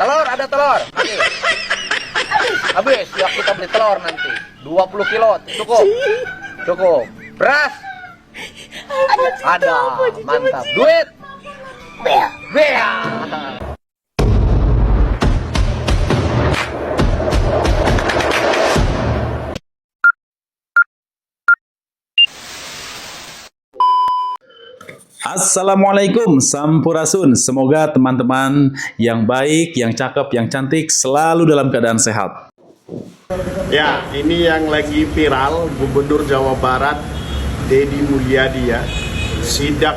Telur, ada telur. Nanti. Habis, ya kita beli telur nanti. 20 kilo, cukup. Cukup. Beras. Ada, mantap. Duit. Bea. Assalamualaikum, Sampurasun. Semoga teman-teman yang baik, yang cakep, yang cantik selalu dalam keadaan sehat. Ya, ini yang lagi viral, Gubernur Jawa Barat Deddy Mulyadi ya, sidak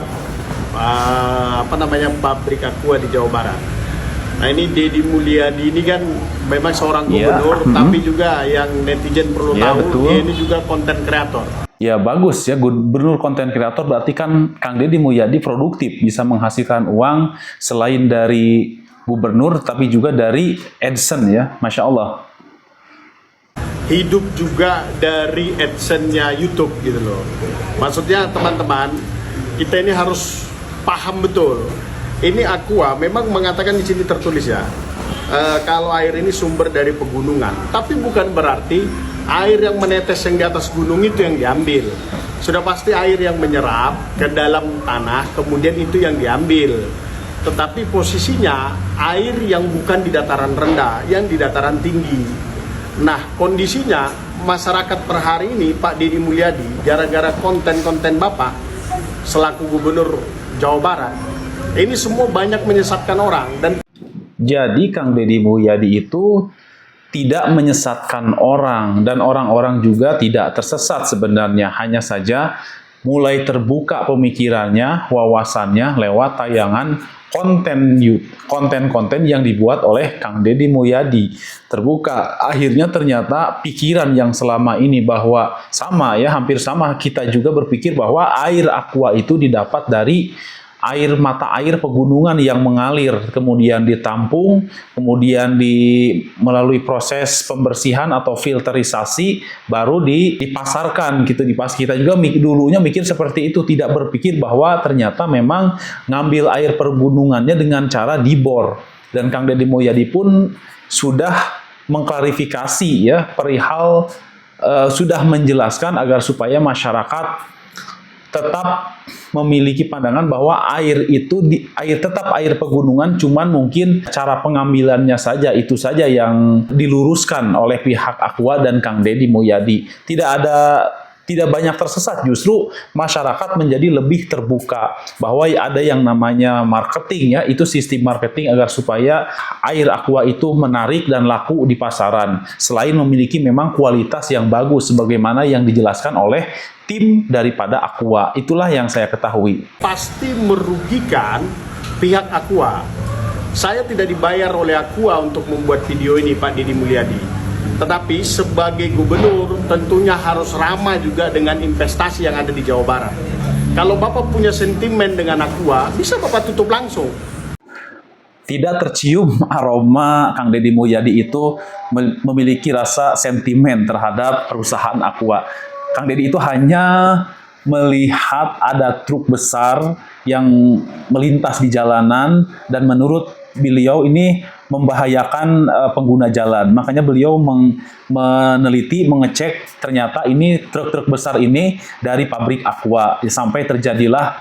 pabrik aqua di Jawa Barat. Nah, ini Deddy Mulyadi ini kan memang seorang gubernur, tapi juga yang netizen perlu tahu, betul. dia ini juga konten kreator. Ya bagus ya, gubernur konten kreator berarti kan Kang Deddy Mulyadi produktif, bisa menghasilkan uang selain dari gubernur tapi juga dari AdSense ya, Masya Allah. Hidup juga dari AdSense-nya YouTube gitu loh. Maksudnya teman-teman, kita ini harus paham betul. Ini aqua memang mengatakan di sini tertulis ya, kalau air ini sumber dari pegunungan, tapi bukan berarti air yang menetes yang di atas gunung itu yang diambil. Sudah pasti air yang menyerap ke dalam tanah, kemudian itu yang diambil. Tetapi posisinya air yang bukan di dataran rendah, yang di dataran tinggi. Nah, kondisinya masyarakat per hari ini, Pak Deddy Mulyadi, gara-gara konten-konten Bapak selaku Gubernur Jawa Barat, ini semua banyak menyesatkan orang. Dan jadi Kang Deddy Mulyadi itu tidak menyesatkan orang, dan orang-orang juga tidak tersesat sebenarnya. Hanya saja mulai terbuka pemikirannya, wawasannya lewat tayangan konten-konten yang dibuat oleh Kang Deddy Mulyadi. Terbuka, akhirnya ternyata pikiran yang selama ini bahwa sama ya, hampir sama, kita juga berpikir bahwa air aqua itu didapat dari mata air pegunungan yang mengalir, kemudian ditampung, kemudian melalui proses pembersihan atau filterisasi, baru dipasarkan gitu. Kita juga dulunya mikir seperti itu, tidak berpikir bahwa ternyata memang ngambil air pegunungannya dengan cara dibor. Dan Kang Deddy Mulyadi pun sudah mengklarifikasi ya perihal, sudah menjelaskan agar supaya masyarakat tetap memiliki pandangan bahwa air itu tetap air pegunungan, cuman mungkin cara pengambilannya saja, itu saja yang diluruskan oleh pihak aqua dan Kang Deddy Mulyadi. Tidak banyak tersesat, justru masyarakat menjadi lebih terbuka bahwa ada yang namanya marketing ya, itu sistem marketing agar supaya air aqua itu menarik dan laku di pasaran, selain memiliki memang kualitas yang bagus sebagaimana yang dijelaskan oleh tim daripada aqua. Itulah yang saya ketahui. pasti merugikan pihak aqua. Saya tidak dibayar oleh aqua untuk membuat video ini, Pak Deddy Mulyadi. Tetapi sebagai gubernur tentunya harus ramah juga dengan investasi yang ada di Jawa Barat. Kalau Bapak punya sentimen dengan aqua, bisa Bapak tutup langsung. Tidak tercium aroma Kang Deddy Mulyadi itu memiliki rasa sentimen terhadap perusahaan aqua. Kang Deddy itu hanya melihat ada truk besar yang melintas di jalanan dan menurut beliau ini membahayakan pengguna jalan. Makanya beliau meneliti, mengecek, ternyata ini truk-truk besar ini dari pabrik aqua. Sampai terjadilah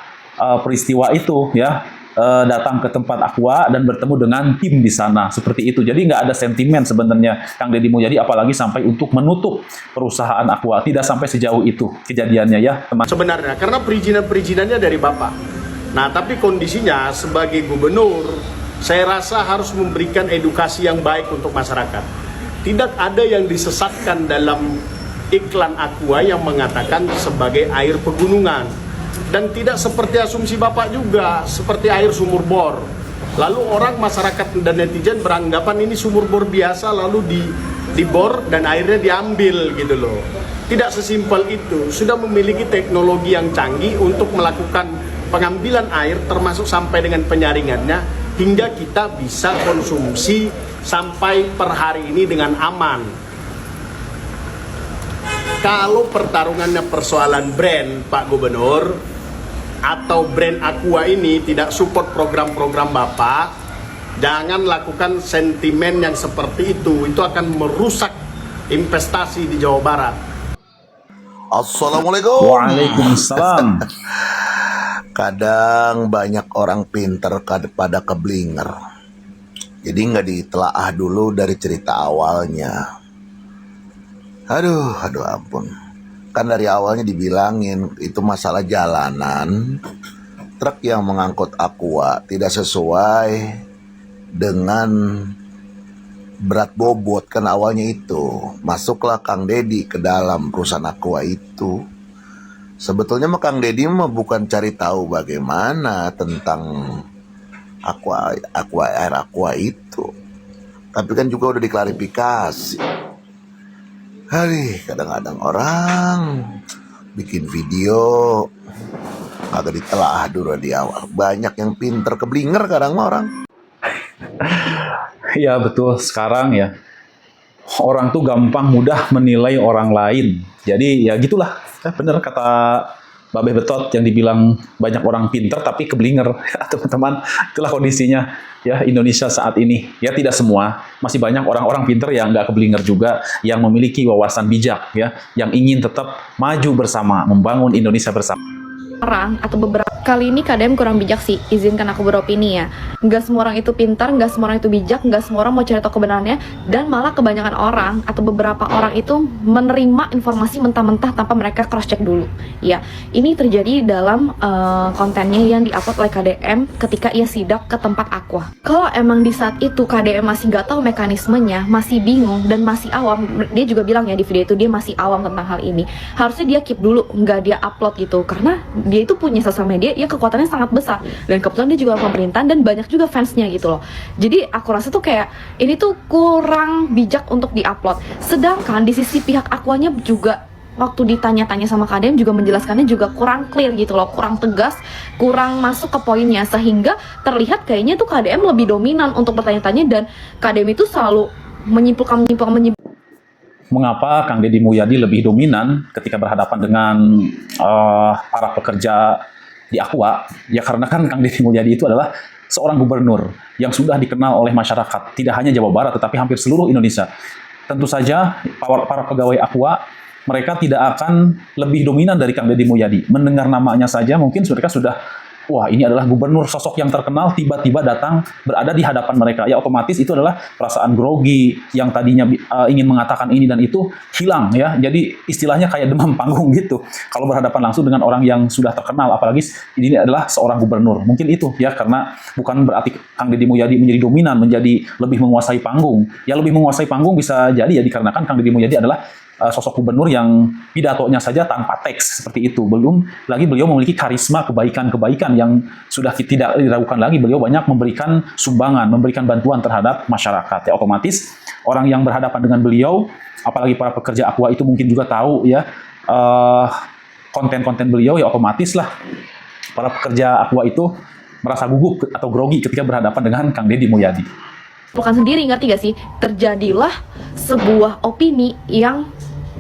peristiwa itu ya. Datang ke tempat aqua dan bertemu dengan tim di sana, seperti itu. Jadi nggak ada sentimen sebenarnya Kang Deddy Mulyadi, apalagi sampai untuk menutup perusahaan aqua. Tidak sampai sejauh itu kejadiannya ya teman. Sebenarnya karena perizinan-perizinannya dari Bapak. Nah, tapi kondisinya sebagai gubernur, saya rasa harus memberikan edukasi yang baik untuk masyarakat. Tidak ada yang disesatkan dalam iklan aqua yang mengatakan sebagai air pegunungan. Dan tidak seperti asumsi Bapak juga, seperti air sumur bor. Lalu orang, masyarakat dan netizen beranggapan ini sumur bor biasa, lalu dibor dan airnya diambil gitu loh. Tidak sesimpel itu, sudah memiliki teknologi yang canggih untuk melakukan pengambilan air termasuk sampai dengan penyaringannya, hingga kita bisa konsumsi sampai per hari ini dengan aman. Kalau pertarungannya persoalan brand, Pak Gubernur, atau brand aqua ini tidak support program-program Bapak, Jangan lakukan sentimen yang seperti itu akan merusak investasi di Jawa Barat. Assalamualaikum. Waalaikumsalam. Kadang banyak orang pinter pada keblinger. Jadi nggak ditelaah dulu dari cerita awalnya. Aduh ampun. Kan dari awalnya dibilangin itu masalah jalanan. Truk yang mengangkut aqua tidak sesuai dengan berat bobot, kan awalnya itu. Masuklah Kang Deddy ke dalam perusahaan aqua itu. Sebetulnya mah Kang Deddy mah bukan cari tahu bagaimana tentang air aqua itu. Tapi kan juga udah diklarifikasi. Hari kadang-kadang orang bikin video agak ditelaah dulu di awal. Banyak yang pinter keblinger kadang orang. Ya betul, sekarang ya orang tuh gampang mudah menilai orang lain. Jadi ya gitulah, bener kata Babe Betot yang dibilang banyak orang pinter tapi keblinger. Teman-teman, itulah kondisinya ya Indonesia saat ini. Ya tidak semua, masih banyak orang-orang pinter yang nggak keblinger juga, yang memiliki wawasan bijak ya, yang ingin tetap maju bersama, membangun Indonesia bersama. Orang atau beberapa kali ini KDM kurang bijak sih, izinkan aku beropini ya. Nggak semua orang itu pintar, nggak semua orang itu bijak, nggak semua orang mau cari tahu kebenarannya, dan malah kebanyakan orang atau beberapa orang itu menerima informasi mentah-mentah tanpa mereka cross check dulu. Ya, ini terjadi dalam kontennya yang diupload oleh KDM ketika ia sidak ke tempat aqua. Kalau emang di saat itu KDM masih nggak tahu mekanismenya, masih bingung dan masih awam, dia juga bilang ya di video itu dia masih awam tentang hal ini. Harusnya dia keep dulu, nggak dia upload gitu, karena dia itu punya sosial media yang kekuatannya sangat besar, dan kebetulan dia juga pemerintahan dan banyak juga fansnya gitu loh. Jadi aku rasa tuh kayak ini tuh kurang bijak untuk diupload. Sedangkan di sisi pihak aquanya juga waktu ditanya-tanya sama KDM juga menjelaskannya juga kurang clear gitu loh, kurang tegas, kurang masuk ke poinnya, sehingga terlihat kayaknya tuh KDM lebih dominan untuk bertanya-tanya, dan KDM itu selalu menyimpulkan. Mengapa Kang Deddy Mulyadi lebih dominan ketika berhadapan dengan para pekerja di aqua? Ya karena kan Kang Deddy Mulyadi itu adalah seorang gubernur yang sudah dikenal oleh masyarakat, tidak hanya Jawa Barat tetapi hampir seluruh Indonesia. Tentu saja para pegawai aqua mereka tidak akan lebih dominan dari Kang Deddy Mulyadi. Mendengar namanya saja mungkin mereka sudah, wah ini adalah gubernur, sosok yang terkenal tiba-tiba datang berada di hadapan mereka. Ya otomatis itu adalah perasaan grogi yang tadinya ingin mengatakan ini dan itu hilang ya. Jadi istilahnya kayak demam panggung gitu. Kalau berhadapan langsung dengan orang yang sudah terkenal, apalagi ini adalah seorang gubernur. Mungkin itu ya, karena bukan berarti Kang Deddy Mulyadi menjadi dominan, menjadi lebih menguasai panggung. Ya lebih menguasai panggung bisa jadi ya dikarenakan Kang Deddy Mulyadi adalah sosok gubernur yang pidatonya saja tanpa teks seperti itu. Belum lagi beliau memiliki karisma kebaikan-kebaikan yang sudah tidak diragukan lagi. Beliau banyak memberikan sumbangan, memberikan bantuan terhadap masyarakat. Ya otomatis orang yang berhadapan dengan beliau, apalagi para pekerja aqua itu mungkin juga tahu ya konten-konten beliau, ya otomatis lah para pekerja aqua itu merasa gugup atau grogi ketika berhadapan dengan Kang Deddy Mulyadi. Bukan sendiri, ngerti gak sih? Terjadilah sebuah opini yang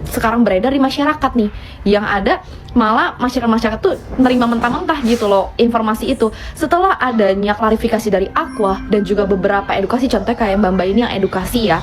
sekarang beredar di masyarakat nih, yang ada malah masyarakat tuh nerima mentah-mentah gitu loh informasi itu setelah adanya klarifikasi dari aqua dan juga beberapa edukasi, contohnya kayak Mbak ini yang edukasi ya,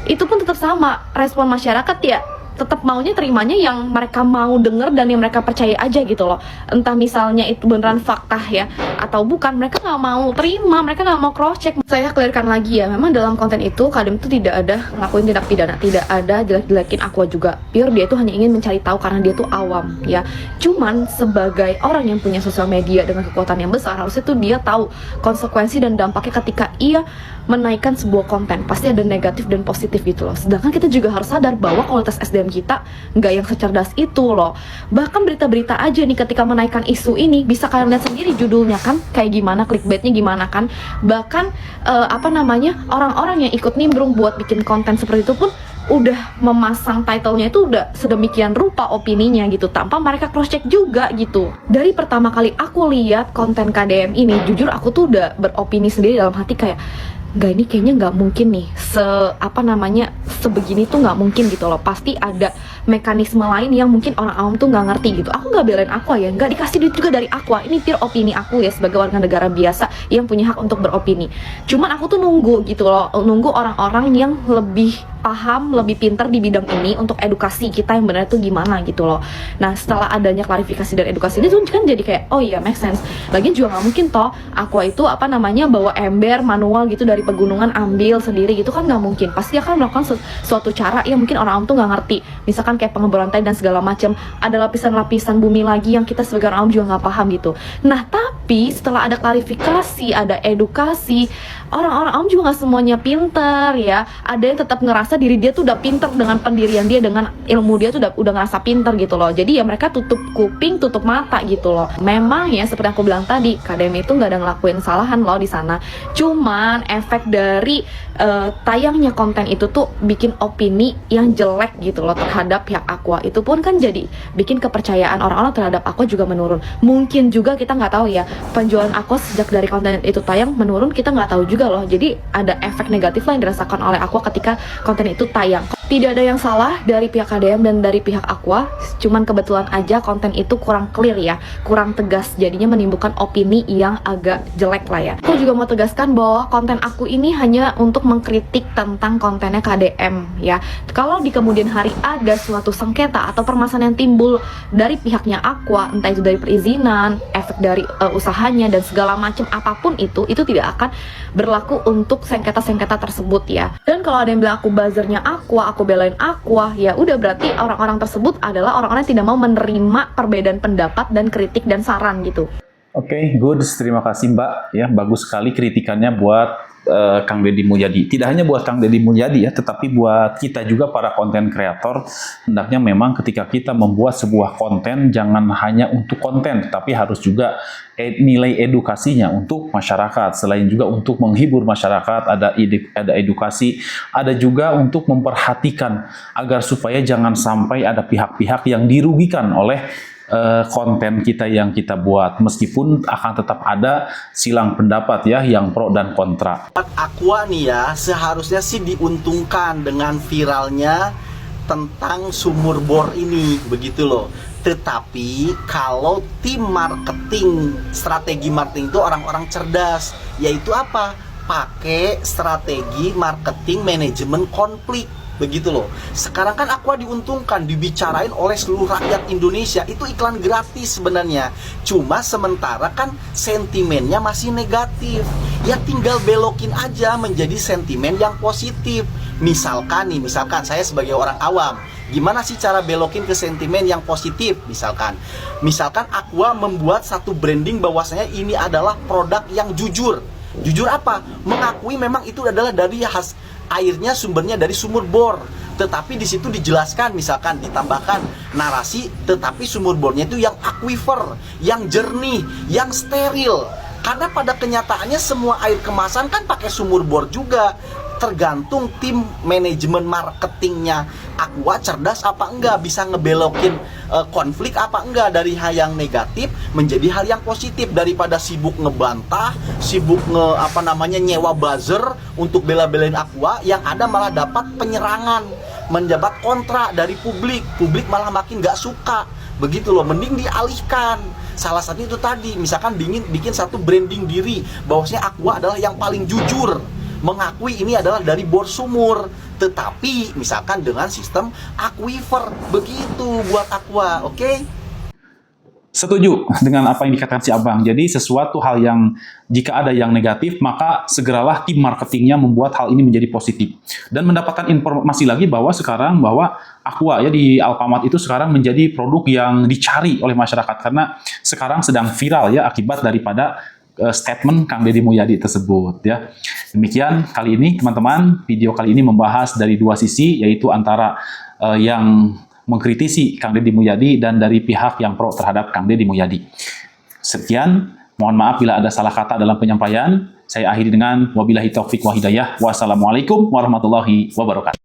itu pun tetap sama respon masyarakat ya, tetap maunya terimanya yang mereka mau denger dan yang mereka percaya aja gitu loh. Entah misalnya itu beneran fakta ya atau bukan, mereka nggak mau terima, mereka nggak mau cross check. Saya clearkan lagi ya, memang dalam konten itu KDM itu tidak ada ngelakuin tindak pidana, tidak ada jelek-jelekin aqua juga. Pure dia itu hanya ingin mencari tahu karena dia tuh awam ya. Cuman sebagai orang yang punya sosial media dengan kekuatan yang besar, harusnya tuh dia tahu konsekuensi dan dampaknya ketika ia menaikkan sebuah konten. Pasti ada negatif dan positif gitu loh. Sedangkan kita juga harus sadar bahwa kualitas SDM kita nggak yang secerdas itu loh. Bahkan berita-berita aja nih ketika menaikkan isu ini, bisa kalian lihat sendiri judulnya kan kayak gimana, clickbaitnya gimana kan. Bahkan orang-orang yang ikut nimbrung buat bikin konten seperti itu pun udah memasang title-nya itu udah sedemikian rupa opininya gitu, tanpa mereka cross check juga gitu. Dari pertama kali aku lihat konten KDM ini, jujur aku tuh udah beropini sendiri dalam hati kayak, nggak, ini kayaknya nggak mungkin nih sebegini tuh nggak mungkin gitu loh. Pasti ada mekanisme lain yang mungkin orang awam tuh nggak ngerti gitu. Aku nggak belain Aqua ya, nggak dikasih duit juga dari Aqua. Ini pure opini aku ya sebagai warga negara biasa yang punya hak untuk beropini. Cuman aku tuh nunggu gitu loh, nunggu orang-orang yang lebih paham, lebih pintar di bidang ini untuk edukasi kita yang benar tuh gimana gitu loh. Nah setelah adanya klarifikasi dan edukasi ini tuh kan jadi kayak oh iya make sense. Lagian juga nggak mungkin toh Aqua itu apa namanya bawa ember manual gitu dari pegunungan ambil sendiri gitu kan nggak mungkin. Pasti akan melakukan suatu cara yang mungkin orang awam tuh nggak ngerti. Misalkan kayak pengeboran tanah dan segala macam, ada lapisan-lapisan bumi lagi yang kita sebagai orang awam juga nggak paham gitu. Nah tapi setelah ada klarifikasi, ada edukasi, orang-orang awam juga nggak semuanya pintar ya. Ada yang tetap ngerasa diri dia tuh udah pintar dengan pendirian dia, dengan ilmu dia tuh udah ngerasa pintar gitu loh. Jadi ya mereka tutup kuping, tutup mata gitu loh. Memang ya seperti aku bilang tadi, KDM itu nggak ada ngelakuin kesalahan loh di sana. Cuman efek dari tayangnya konten itu tuh bikin opini yang jelek gitu loh terhadap pihak Aqua. Itu pun kan jadi bikin kepercayaan orang-orang terhadap Aqua juga menurun. Mungkin juga kita nggak tahu ya, penjualan Aqua sejak dari konten itu tayang menurun, kita nggak tahu juga loh. Jadi ada efek negatif lah yang dirasakan oleh Aqua ketika konten itu tayang. Tidak ada yang salah dari pihak KDM dan dari pihak Aqua, cuman kebetulan aja konten itu kurang clear ya, kurang tegas, jadinya menimbulkan opini yang agak jelek lah ya. Aku juga mau tegaskan bahwa konten aku ini hanya untuk mengkritik tentang kontennya KDM ya. Kalau di kemudian hari ada suatu sengketa atau permasalahan yang timbul dari pihaknya Aqua, entah itu dari perizinan, efek dari usahanya dan segala macam apapun itu tidak akan berlaku untuk sengketa-sengketa tersebut ya. Dan kalau ada yang bilang aku buzzernya Aqua, aku belain Aqua, ya udah berarti orang-orang tersebut adalah orang-orang yang tidak mau menerima perbedaan pendapat dan kritik dan saran gitu. Oke, good. Terima kasih Mbak. Ya, bagus sekali kritikannya buat Kang Deddy Mulyadi. Tidak hanya buat Kang Deddy Mulyadi ya, tetapi buat kita juga para konten kreator. Hendaknya memang ketika kita membuat sebuah konten, jangan hanya untuk konten, tetapi harus juga nilai edukasinya untuk masyarakat. Selain juga untuk menghibur masyarakat, ada edukasi, ada juga untuk memperhatikan agar supaya jangan sampai ada pihak-pihak yang dirugikan oleh konten kita yang kita buat, meskipun akan tetap ada silang pendapat ya yang pro dan kontra. Aqua nih ya seharusnya sih diuntungkan dengan viralnya tentang sumur bor ini begitu loh. Tetapi kalau tim marketing, strategi marketing itu orang-orang cerdas, yaitu apa? Pakai strategi marketing manajemen konflik. Begitu loh. Sekarang kan Aqua diuntungkan, dibicarain oleh seluruh rakyat Indonesia. Itu iklan gratis sebenarnya. Cuma sementara kan sentimennya masih negatif. Ya tinggal belokin aja menjadi sentimen yang positif. Misalkan saya sebagai orang awam, gimana sih cara belokin ke sentimen yang positif? Misalkan Aqua membuat satu branding bahwasanya ini adalah produk yang jujur. Jujur apa? Mengakui memang itu adalah dari airnya sumbernya dari sumur bor. Tetapi di situ dijelaskan, misalkan ditambahkan narasi, tetapi sumur bornya itu yang aquifer, yang jernih, yang steril. Karena pada kenyataannya semua air kemasan kan pakai sumur bor juga. Tergantung tim manajemen marketingnya Aqua cerdas apa enggak, bisa ngebelokin konflik apa enggak dari hal yang negatif menjadi hal yang positif, daripada sibuk ngebantah, sibuk nyewa buzzer untuk bela-belain Aqua, yang ada malah dapat penyerangan, mendapat kontra dari publik malah makin nggak suka. Begitu loh, mending dialihkan. Salah satu itu tadi, misalkan bikin satu branding diri bahwasanya Aqua adalah yang paling jujur, mengakui ini adalah dari bor sumur, tetapi misalkan dengan sistem aquifer. Begitu buat Aqua, oke? Setuju dengan apa yang dikatakan si Abang. Jadi sesuatu hal yang jika ada yang negatif, maka segeralah tim marketingnya membuat hal ini menjadi positif. Dan mendapatkan informasi lagi bahwa Aqua ya di Alfamart itu sekarang menjadi produk yang dicari oleh masyarakat karena sekarang sedang viral ya akibat daripada statement Kang Deddy Mulyadi tersebut ya. Demikian kali ini teman-teman, video kali ini membahas dari dua sisi, yaitu antara yang mengkritisi Kang Deddy Mulyadi dan dari pihak yang pro terhadap Kang Deddy Mulyadi. Sekian, mohon maaf bila ada salah kata dalam penyampaian. Saya akhiri dengan wabillahi taufik wa hidayah. Wassalamualaikum warahmatullahi wabarakatuh.